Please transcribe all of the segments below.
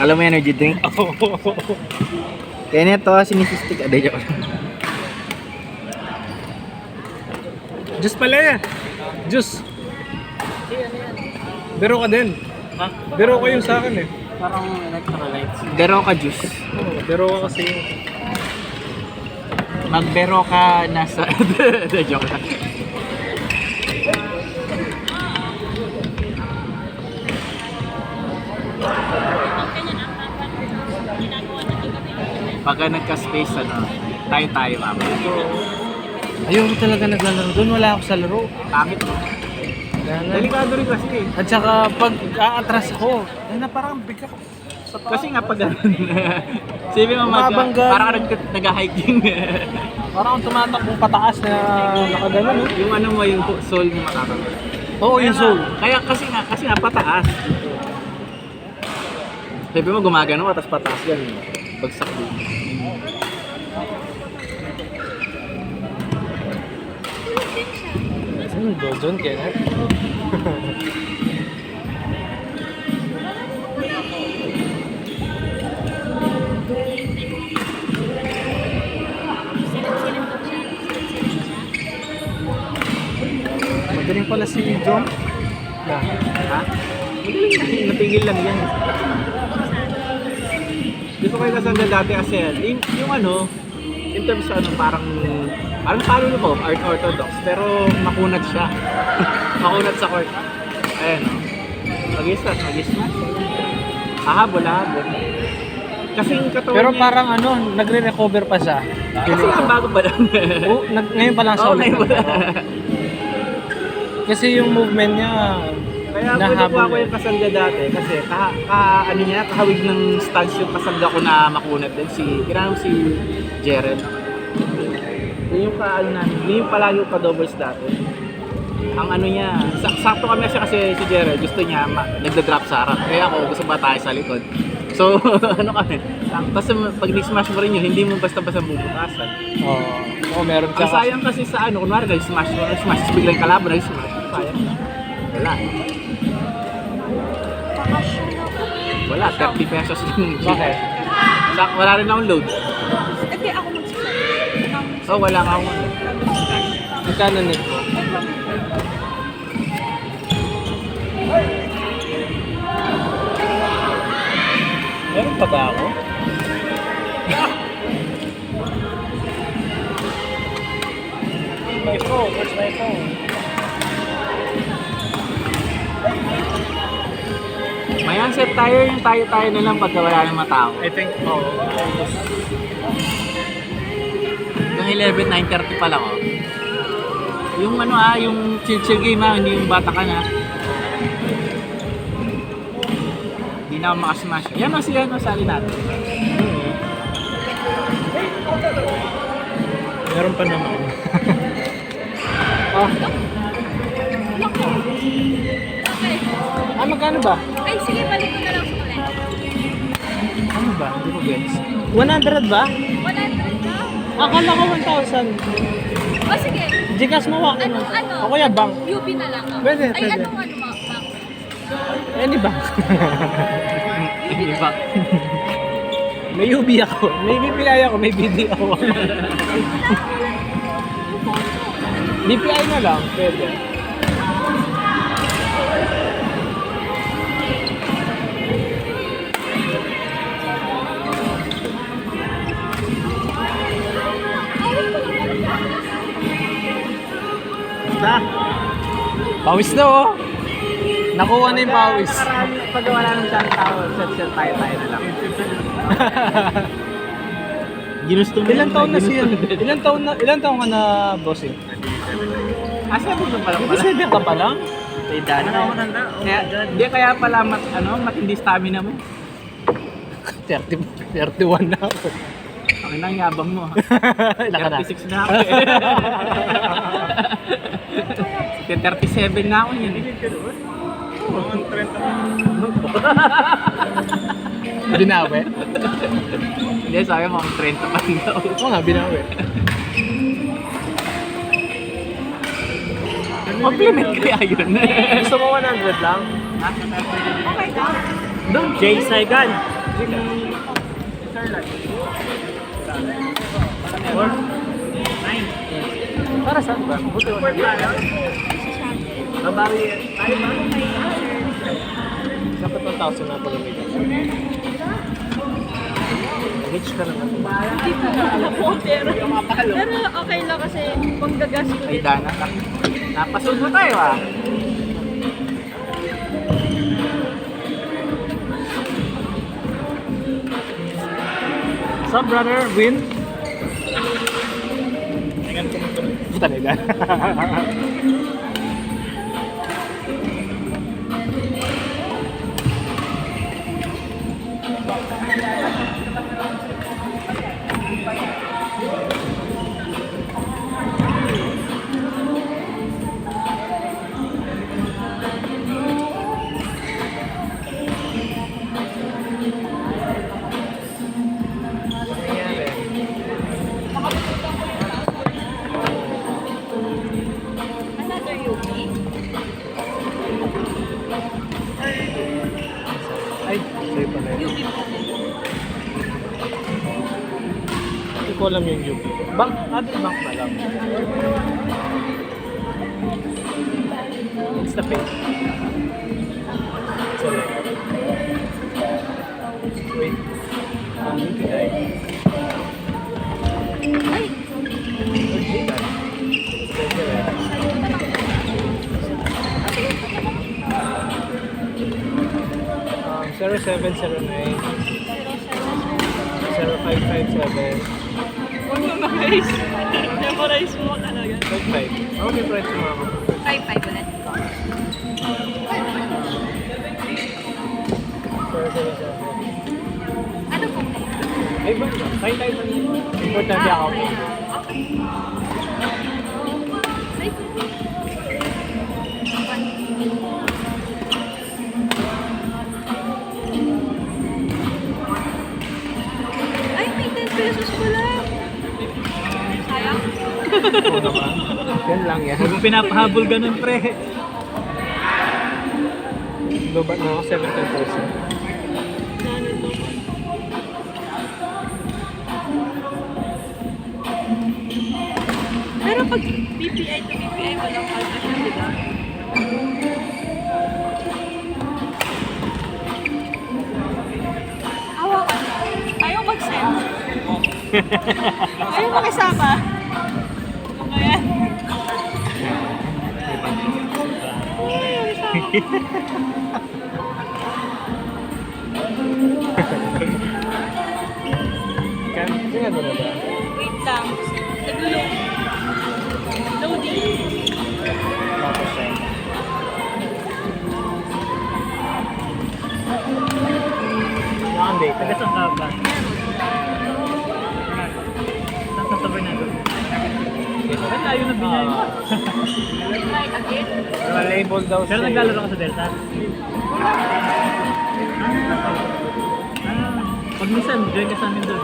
Alam mo energy drink? Kaya nito, sinisistik. Aday, joke. Juice pala yan. Juice. Biro ka din. Ha? Biro ko yung sa akin eh. Parang electrolytes. Bero ka juice. Oo, biro ka kasi. Magbero ka nasa... Aday, joke lang. Pagka nagka-space, ano, tayo-tayo, mama. Ayoko talaga naglalaro doon. Wala ako sa laro. Pangit mo. Delikado rin kasi eh. At saka pag aatras ako, ay na parang bigla ko. Kasi nga pag sabi mo Bumabangga. parang nag-hiking. Parang akong tumatakbong pataas na nakaganon. No? Yung ano mo, yung soul mo makakagawa. Oo, yung soul. Kaya kasi nga pataas. Sabi mo gumagano ka, tapos pataas yan. Bagsak din. Doon, Kenneth. Magaling pala si John. Ha? Magaling, natigil lang yan. Di ko kayo kasanda dati kasi yung ano, in terms of ano, parang palo ko, art orthodox, pero makunat siya. Makunat sa court. Ayan o. Mag-smash. Hahabol. Kasi yung katawan Pero niya, parang ano, nagre-recover pa siya. kasi nga bago pa lang. Oh, ngayon pa lang siya Oo, ulit. ngayon pa lang. Kasi yung movement niya, Kaya Nahabol pinukuha ko eh. yung kasangga dati kasi ano niya, kahawig ng stance yung kasangga ko na makunat din. Kinanong si Jeren. Yun yung yun yung palayo pa doubles dati. Ang ano niya, sakto kami kasi si Jeren, gusto niya nagda-drop sa harap. Kaya ako gusto ba tayo sa likod. So, ano kami, tapos pag ni-smash mo rin yun, hindi mo basta-basta bubutasan. meron Ang sayang kasi sa ano, kunwari nag-smash, biglang kalaban, nag-smash. Sayang. Wala. Wala, 30 pesos yung chip. Bakit? Wala rin akong load. Hindi ako magsasabi. So, wala akong... Magkano net mo? Meron pa ba ako? My phone, where's my phone? May unset tire, yung tayo na lang pagka wala ng mga tao. I think, oh. Yung 11, 9:30 pa lang, oh. Yung ano yung chill game hindi yung bata ka na. Hindi na ako makasmash. Yan o sila, sali natin. Meron pa naman. Magkano ba? Ay, sige, balik ko na lang sa ulit. Ano ba? Hindi ko gets. 100 ba? 100 ka? Akala ko 1,000. O sige, Gcash mo ako. ano? O kaya bank. UB na lang. Pwede, Ay, pwede. anong ano, bank? Any bank. Hindi ba? May UB ako. May BPI ako. May BD ako. BPI na lang. Pwede. Basta. Pawis na oh. Nakuha na yung pawis. Pag wala nang siyang tao, set tayo na lang. Ginusto mo Ilang taon na siya? Ilang taon ka na bossing? Asa mo pala pala? 27 ka pa lang? Kaya pala matindi stamina mo. 31 na ako. Ang nang yabang mo ha. Ilan ka na? 36 na ako. 37 na ako yan. Binawi? Hindi, sabi mo, 30 pa rin daw. Oo nga, binawi. Compliment kaya yun. Gusto mo 100 lang? Okay ka? Doon, Jay Saigan. Sir Lan. Or? 9. Para saan ba? Buti mo tayo. Babawi tayo ba? Dapat 1,000 na pala may gas. Rich ka naman. Hindi ko alam po, pero okay lang kasi panggagas ko Ay, din. Dana. Napasunod mo tayo ah. What's up, brother? Win? Talaga. Another Yuki? Ay, sa'yo pala yun. Yuki po. Hindi ko alam yung UP. Bank? Other bank na lang. Instapay. Sorry. Wait. UP ay. Ay! Um, 0709 0557 Huwag mo memorize. Memorize mo talaga. 55. Okay, price mo ako. 5-5 ulit. 0707. Ano po? Ay, ba? Kahit tayo ba? Importante ako. Okay. Ay. Ay, may 10 pesos pala. Sayang. Oo naman. Yan lang yan. Huwag mo pinapahabol ganun, pre. Lobat na ako, 17,000. Pero pag BPI to BPI, walang kalta siya, di ba? Awa ka. Ayaw mag-send. Ayaw makisama. Ayan. Ayaw makisama. Kaya ba na ba? Wait lang. Nag-load. Loading. Tapos siya. Nakandate ka? Tagasang ka ba? Saan sa Bernardo? Ba't tayo na binay mo? Try again. Label daw Pero siya. naglalaro ka sa Delta? Pag minsan, join ka sa amin doon.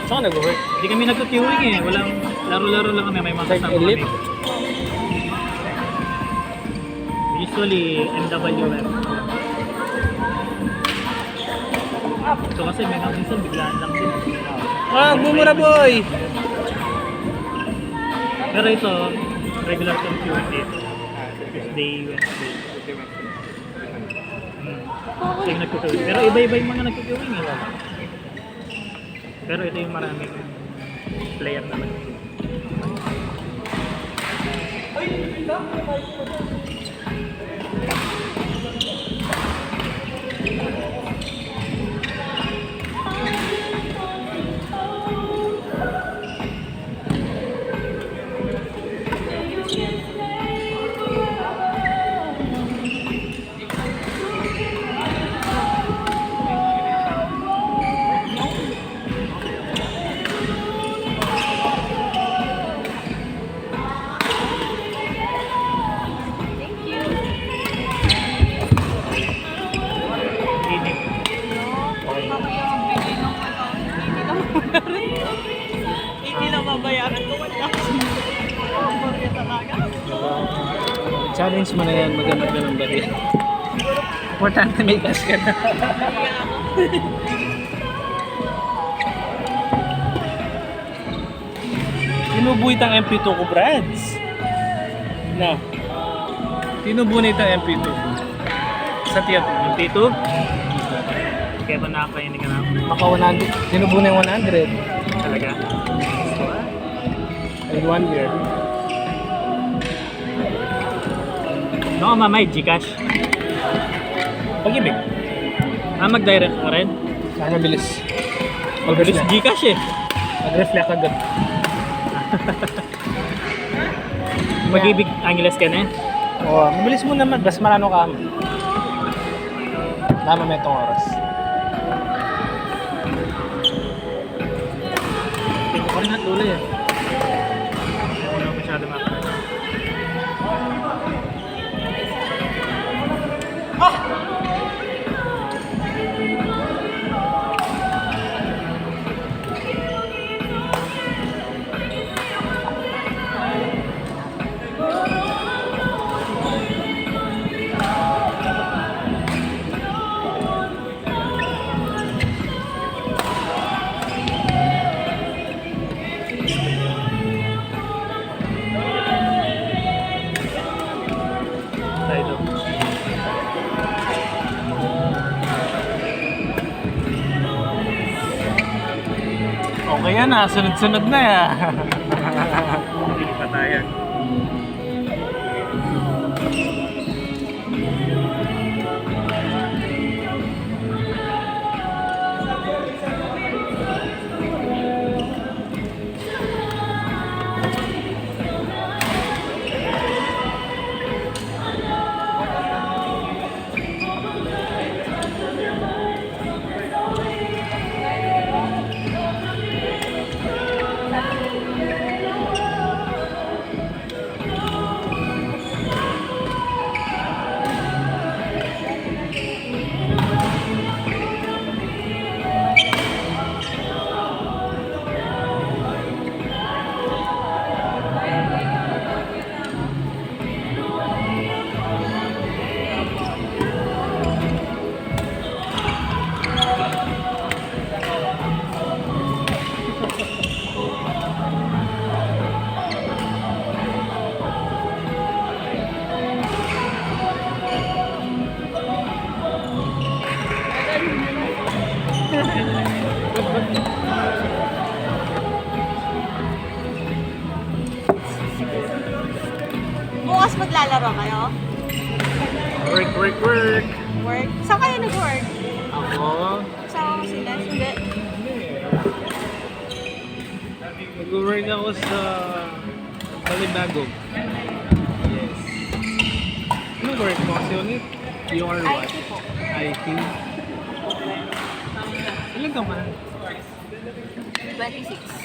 Saan ka nag-work? Hindi kami nagtutiwing eh. Walang laro-laro lang kami. May mga Like kasama elite? kami. Usually, MWF. So kasi may mga minsan biglaan lang din. Ah, bumura boy! Pero ito, regular kong Tuesday. Tuesday, Wednesday. Ito yung nagtutuwing. Pero iba-iba yung mga nagtutuwing eh. Pero ito yung maraming player naman. Thank you. Inip. Mamaya magbigay ng 1,000. Hindi na mabayaran ko 1,000. Talaga. Challenge mo na yan, maghanap ka ng baril. Importante may cash ka na. Tinubuhit ang MP2 ko, Brads. Na. Tinubuhit ang MP2. Sa tiyan. MP2? Kaya ba nakakainig ka na? Maka 100. Tinubuhit yung 100. Talaga? In 1 year. No, mamay, Gcash. Pag-ibig. Mag-direct mo rin? Saan mabilis? Mabilis Gcash eh. Mag-reflect agad. Mag-ibig Angeles ka na eh. Oo, mabilis mo naman. Bas marano ka. Tama mo itong oras. Tingko ko rin ang tuloy eh. Wala ko masyado makakaya. Tayo. Okay yan ah. Sunod-sunod na ya. Hindi pa tayo. Bukas maglalaro kayo? Work, work, work. Work? Saan kayo nag-work? Ako, Kasama mo sila? Hindi. Nag-work ako sa Balibago. yes. Anong work mo kasi ulit? You are what? IT po. IT? Ilan ka man? 26.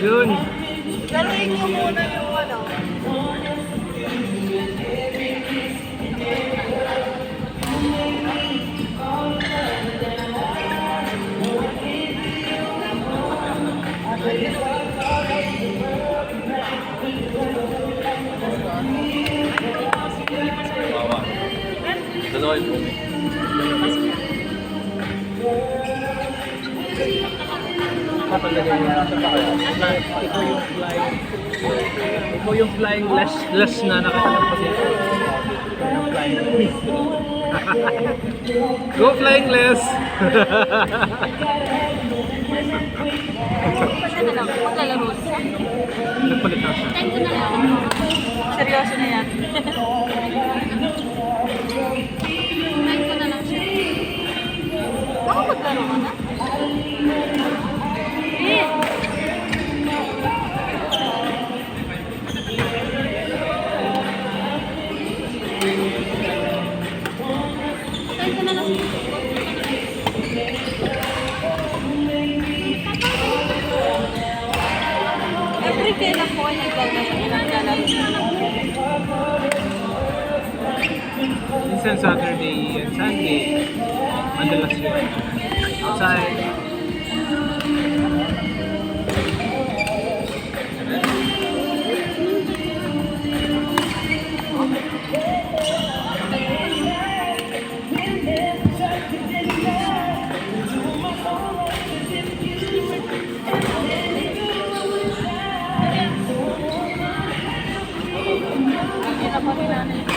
Yun. Laruin mo muna yung ano. Kapaglagay niya sa pakala. Ito yung flying. Ito yung flying lash na nakakalagpas ito. Ito yung flying. Go flying less! Kasi na lang, maglalaro siya. Nagpalit na siya. Time ko na lang. Seryoso na yan. Time ko na lang siya. Ako maglaro ka na? Eh! Time ko na lang siya. Every kailan po ay naglalaro. Minsan Saturday and Sunday. Madalas yun. Outside. Hindi na pa nila na yun.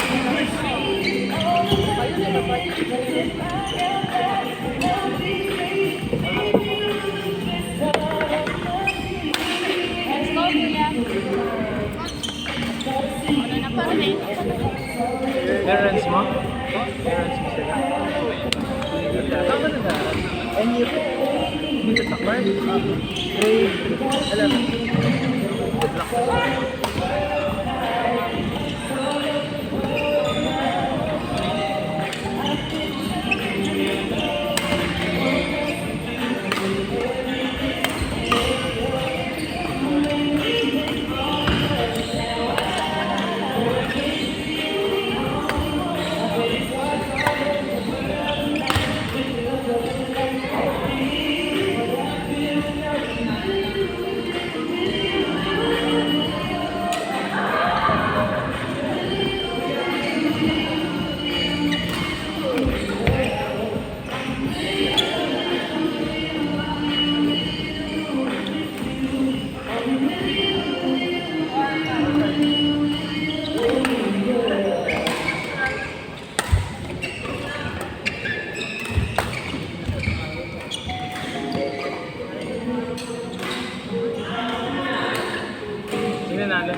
Ayun, nila pa yun. Let's go, kuya. Ano na pa rin? Parents mo? Parents mo sila. Tama na na. And you dito sa car? Grade 11. Good luck. Sino nalo?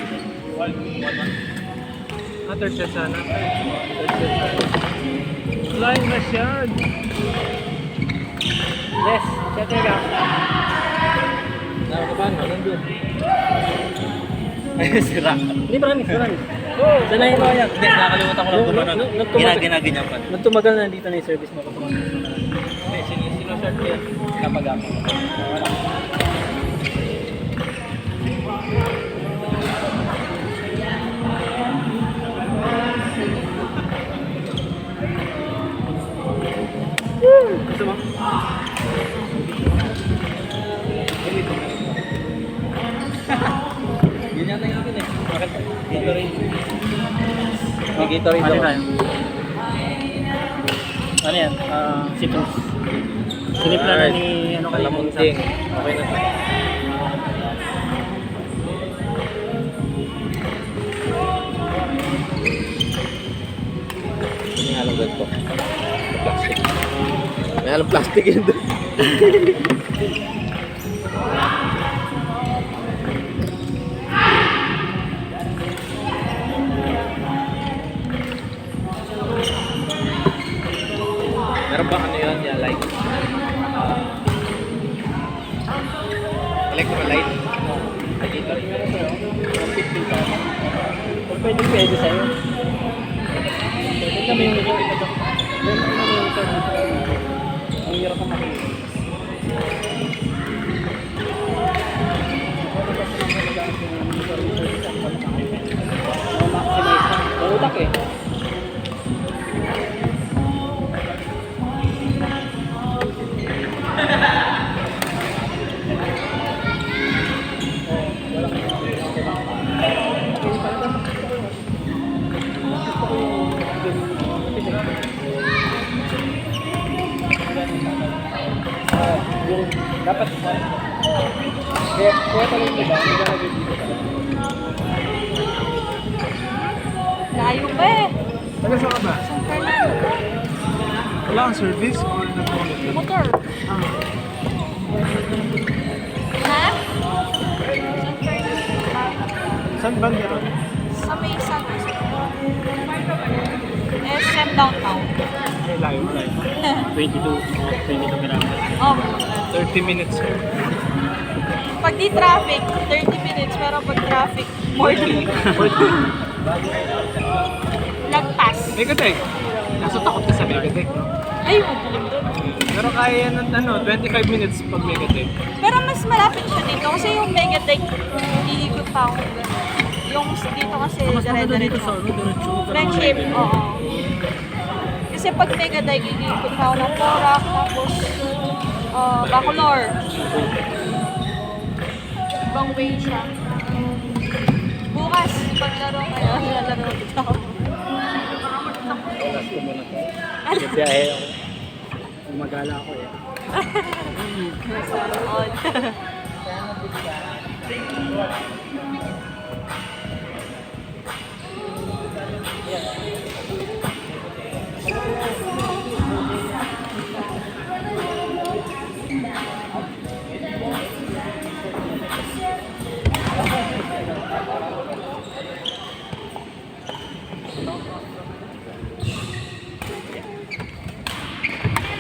Third set sana. Third set sana. Flying rush yard. Yes, set it up. Nakakabahan ka, nandun. Ay, sira. Hindi, marami. Oh, Sana yung mga yan. Hindi, nakalimutan ko lang tumanon. Ginaganyan pa. Nung tumagal na dito na yung service mo kapag Hindi, sinusort ko yan. Kapag ako. gusto mo? Yun yata yung akin eh. Bakit? Dito rin. Gatorade Ano ako. tayo? Ano yan? Citrus. Sinipla na ni ano kayo? Kalamunting. Okay na to. May halong ganito. Plastic. May halong plastic yun doon. Meron ba ano yun? Yeah, like electrolyte? Kung pwede sa'yo. Pwede kami yung naging ito. Ang hirap ko makikita. Utak eh. Yung dapat kaya talaga diba? Hindi ka nag-dito ka. Layo ba eh. Taga saan ka ba? San Fernando. Wala kang service or nag-comment lang? Motor. Ha? San Fernando. Saan banda ron? Sa may San SM Downtown. Ay, layo, malayo. 22 kilometers. Oh. 30 minutes. Pag di traffic, 30 minutes. Pero pag traffic, 40. Lagpas. Megatech. Nasa takot ka sa Megatech. Ay, madilim doon. Pero kaya yan ng 25 minutes pag Megatech. Pero mas malapit siya dito kasi yung Megatech, iikot pa ako. Yung dito kasi dire-diretso. Friendship, oo. Kasi pag Megatech, iikot pa ako ng Porac, tapos Bacolor. Ibang way siya. Bukas, paglaro kayo, lalaro dito. Biyahe ako. Magala ako eh. All.